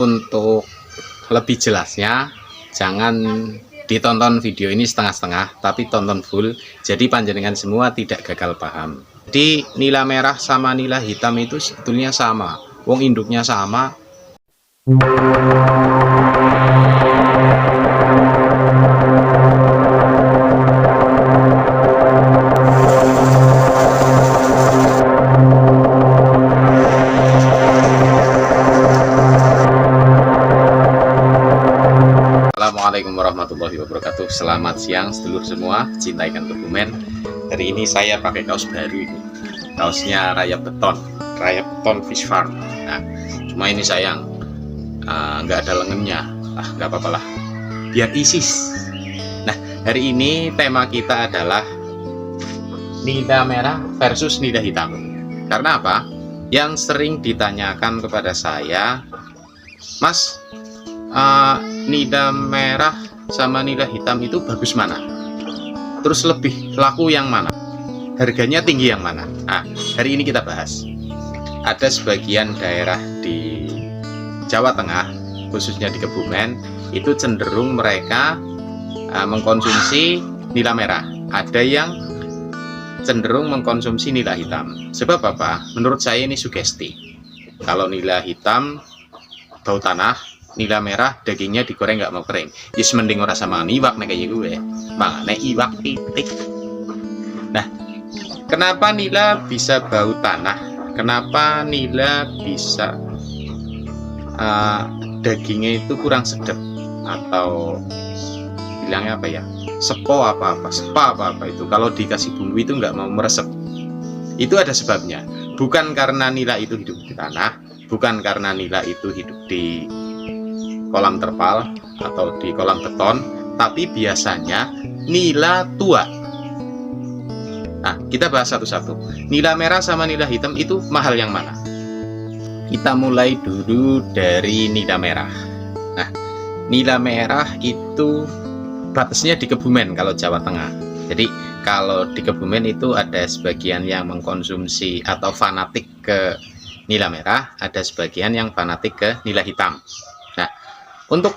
Untuk lebih jelasnya, jangan ditonton video ini setengah-setengah, tapi tonton full. Jadi panjenengan semua tidak gagal paham. Jadi nila merah sama nila hitam itu sebetulnya sama. Wong induknya sama. Assalamualaikum warahmatullahi wabarakatuh. Selamat siang sedulur semua, cinta ikan Kebumen. Hari ini saya pakai kaos baru ini. Kaosnya Rayap Beton Fish Farm. Nah, cuma ini sayang nggak ada lengannya. Nggak apa-apa lah, biar isis. Nah, hari ini tema kita adalah nila merah versus nila hitam. Karena apa? Yang sering ditanyakan kepada saya, Mas, nila merah sama nila hitam itu bagus mana? Terus lebih laku yang mana? Harganya tinggi yang mana? Nah, hari ini kita bahas. Ada sebagian daerah di Jawa Tengah, khususnya di Kebumen, itu cenderung mereka mengkonsumsi nila merah. Ada yang cenderung mengkonsumsi nila hitam. Sebab apa? Menurut saya ini sugesti. Kalau nila hitam bau tanah, nila merah dagingnya digoreng nggak mau kering. Yes, mending ora sama iwak nek kayak gue. Mangane iwak titik. Nah, kenapa nila bisa bau tanah? Kenapa nila bisa dagingnya itu kurang sedap, atau bilangnya apa ya? Sepa apa itu. Kalau dikasih bumbu itu nggak mau meresep. Itu ada sebabnya. Bukan karena nila itu hidup di tanah, bukan karena nila itu hidup di kolam terpal atau di kolam beton, tapi biasanya nila tua. Nah, kita bahas satu-satu. Nila merah sama nila hitam itu mahal yang mana? Kita mulai dulu dari nila merah. Nah, nila merah itu batasnya di Kebumen kalau Jawa Tengah. Jadi kalau di Kebumen itu ada sebagian yang mengkonsumsi atau fanatik ke nila merah, ada sebagian yang fanatik ke nila hitam. Nah, untuk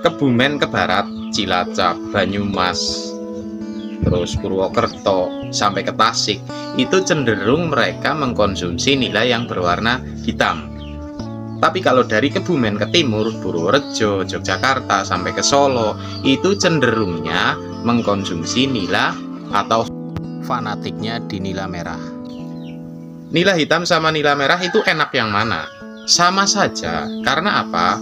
Kebumen ke barat, Cilacap, Banyumas, terus Purwokerto sampai ke Tasik, itu cenderung mereka mengkonsumsi nila yang berwarna hitam. Tapi kalau dari Kebumen ke timur, Purworejo, Yogyakarta sampai ke Solo, itu cenderungnya mengkonsumsi nila atau fanatiknya di nila merah. Nila hitam sama nila merah itu enak yang mana? Sama saja. Karena apa?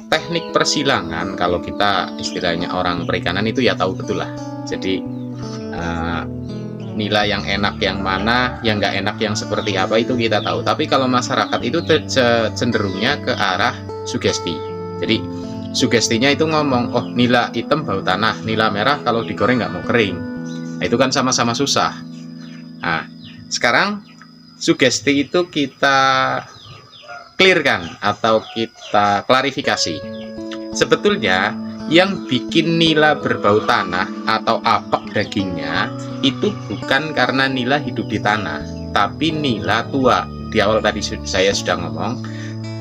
Teknik persilangan, kalau kita istilahnya orang perikanan itu ya tahu betul lah. Jadi nila yang enak yang mana, yang nggak enak yang seperti apa itu kita tahu. Tapi kalau masyarakat itu cenderungnya ke arah sugesti. Jadi sugestinya itu ngomong, oh nila hitam bau tanah, nila merah kalau digoreng nggak mau kering. Nah, itu kan sama-sama susah. Nah, sekarang sugesti itu kita clearkan atau kita klarifikasi. Sebetulnya yang bikin nila berbau tanah atau apek dagingnya itu bukan karena nila hidup di tanah, tapi nila tua. Di awal tadi saya sudah ngomong.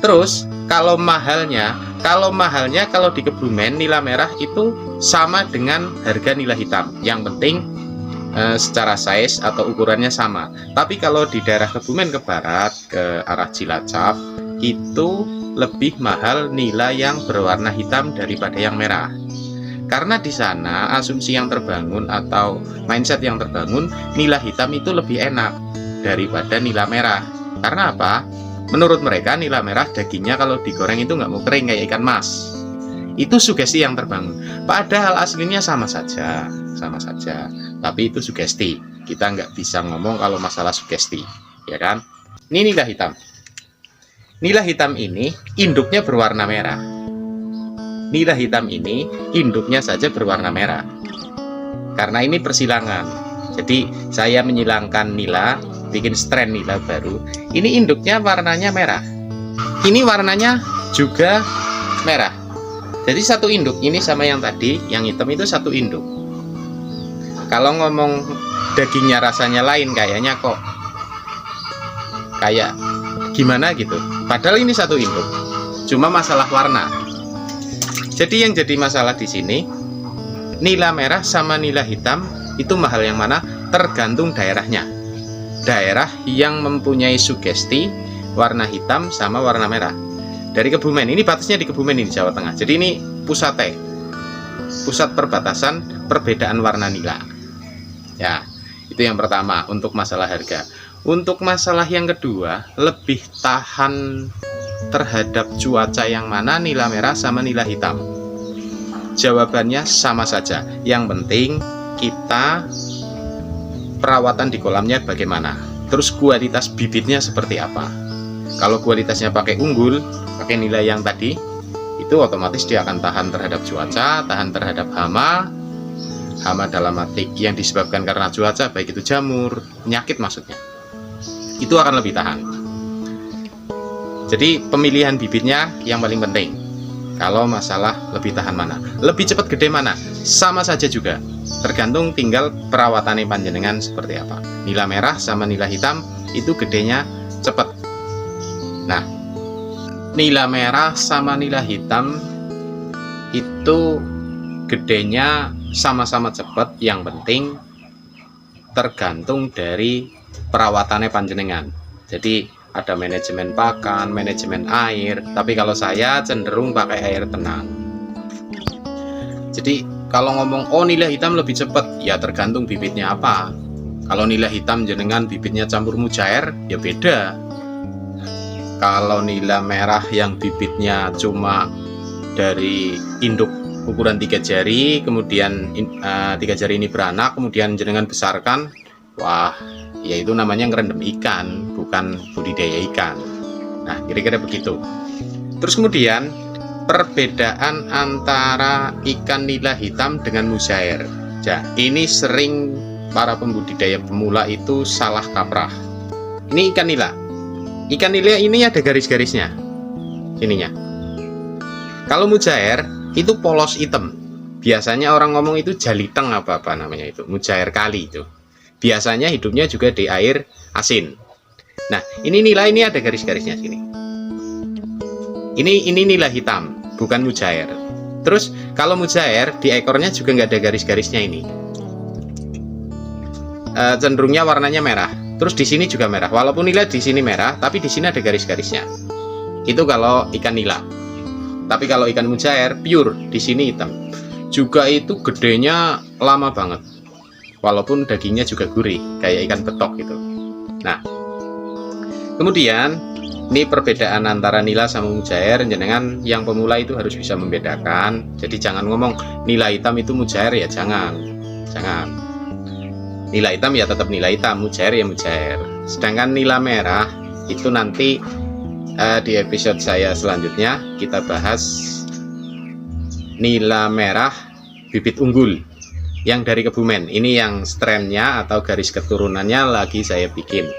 Terus kalau mahalnya kalau di Kebumen nila merah itu sama dengan harga nila hitam. Yang penting secara size atau ukurannya sama. Tapi kalau di daerah Kebumen ke barat, ke arah Cilacap, itu lebih mahal nila yang berwarna hitam daripada yang merah. Karena di sana asumsi yang terbangun atau mindset yang terbangun, nila hitam itu lebih enak daripada nila merah. Karena apa? Menurut mereka nila merah dagingnya kalau digoreng itu nggak mau kering kayak ikan mas. Itu sugesti yang terbangun. Padahal aslinya sama saja. Tapi itu sugesti. Kita nggak bisa ngomong kalau masalah sugesti, ya kan? Ini nila hitam. Nila hitam ini induknya berwarna merah. Nila hitam ini induknya saja berwarna merah. Karena ini persilangan. Jadi saya menyilangkan nila, bikin strain nila baru. Ini induknya warnanya merah. Ini warnanya juga merah. Jadi satu induk ini sama yang tadi, yang hitam itu satu induk. Kalau ngomong dagingnya rasanya lain, kayaknya kok kayak gimana gitu. Padahal ini satu induk. cuma masalah warna. Jadi yang jadi masalah di sini, nila merah sama nila hitam itu mahal yang mana? Tergantung daerahnya. Daerah yang mempunyai sugesti warna hitam sama warna merah. Dari Kebumen, ini batasnya di Kebumen ini, Jawa Tengah. Jadi ini pusat perbatasan perbedaan warna nila. Ya, itu yang pertama untuk masalah harga. Untuk masalah yang kedua, lebih tahan terhadap cuaca yang mana, nila merah sama nila hitam? Jawabannya sama saja. Yang penting kita perawatan di kolamnya bagaimana, terus kualitas bibitnya seperti apa. Kalau kualitasnya pakai unggul, pakai nilai yang tadi, itu otomatis dia akan tahan terhadap cuaca, tahan terhadap hama dalam arti yang disebabkan karena cuaca, baik itu jamur, penyakit maksudnya, itu akan lebih tahan. Jadi pemilihan bibitnya yang paling penting. Kalau masalah lebih tahan mana, lebih cepat gede mana, sama saja juga, tergantung tinggal perawatannya panjenengan seperti apa. Nila merah sama nila hitam itu gedenya cepat. Nah, nila merah sama nila hitam itu gedenya sama-sama cepat, yang penting tergantung dari perawatannya panjenengan. Jadi ada manajemen pakan, manajemen air, tapi kalau saya cenderung pakai air tenang. Jadi kalau ngomong oh nila hitam lebih cepat, ya tergantung bibitnya apa. Kalau nila hitam jenengan bibitnya campur mujair, ya beda. Kalau nila merah yang bibitnya cuma dari induk ukuran 3 jari, kemudian 3 jari ini beranak, kemudian jenengan besarkan, wah, ya itu namanya ngerendam ikan, bukan budidaya ikan. Nah, kira-kira begitu. Terus kemudian perbedaan antara ikan nila hitam dengan mujair. Ya, ini sering para pembudidaya pemula itu salah kaprah. Ini ikan nila. Ikan nila ini ada garis-garisnya. Ininya. Kalau mujair itu polos hitam. Biasanya orang ngomong itu jaliteng apa namanya itu, mujair kali itu. Biasanya hidupnya juga di air asin. Nah, ini nila ini ada garis-garisnya sini. Ini nila hitam, bukan mujair. Terus kalau mujair di ekornya juga nggak ada garis-garisnya ini. Cenderungnya warnanya merah. Terus di sini juga merah. Walaupun nila di sini merah, tapi di sini ada garis-garisnya. Itu kalau ikan nila. Tapi kalau ikan mujair pure di sini hitam. Juga itu gedenya lama banget. Walaupun dagingnya juga gurih, kayak ikan betok gitu. Nah, kemudian ini perbedaan antara nila sama mujair. Jenengan yang pemula itu harus bisa membedakan. Jadi jangan ngomong nila hitam itu mujair, ya jangan. Nila hitam ya tetap nila hitam, mujair ya mujair. Sedangkan nila merah itu nanti di episode saya selanjutnya kita bahas nila merah bibit unggul yang dari Kebumen. Ini yang strainnya atau garis keturunannya lagi saya bikin.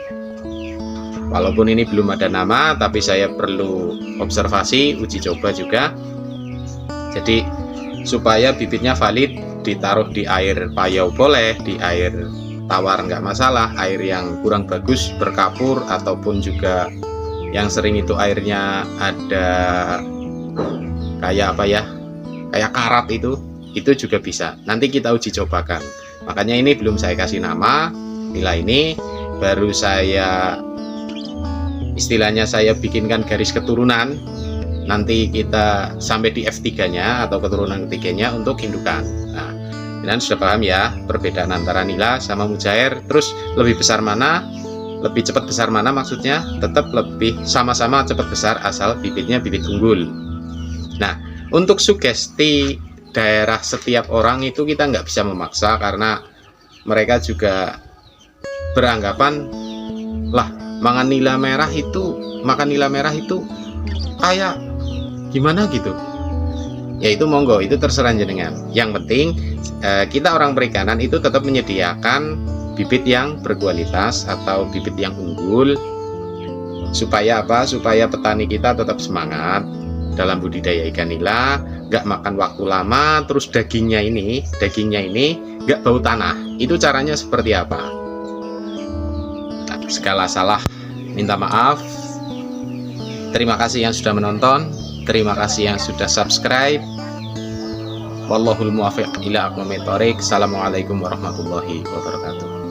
Walaupun ini belum ada nama, tapi saya perlu observasi, uji coba juga. Jadi supaya bibitnya valid, ditaruh di air payau boleh, di air tawar nggak masalah, air yang kurang bagus berkapur, ataupun juga yang sering itu airnya ada kayak apa ya, kayak karat itu juga bisa. Nanti kita uji cobakan. Makanya ini belum saya kasih nama nila ini, baru saya istilahnya saya bikinkan garis keturunan. Nanti kita sampai di F3-nya atau keturunan ketiganya untuk indukan. Nah, kalian sudah paham ya perbedaan antara nila sama mujair. Terus lebih besar mana, lebih cepat besar mana, maksudnya tetap lebih sama-sama cepat besar asal bibitnya bibit unggul. Nah, untuk sugesti daerah setiap orang itu kita nggak bisa memaksa, karena mereka juga beranggapan lah makan nila merah itu kayak gimana gitu. Ya itu monggo, itu terserah jenengan. Yang penting kita orang perikanan itu tetap menyediakan bibit yang berkualitas atau bibit yang unggul, supaya apa? Supaya petani kita tetap semangat dalam budidaya ikan nila, nggak makan waktu lama, terus dagingnya ini nggak bau tanah. Itu caranya seperti apa? Nah, segala salah minta maaf. Terima kasih yang sudah menonton. Terima kasih yang sudah subscribe. Wallahul muwaffiq ila aqwamit thoriq. Assalamualaikum warahmatullahi wabarakatuh.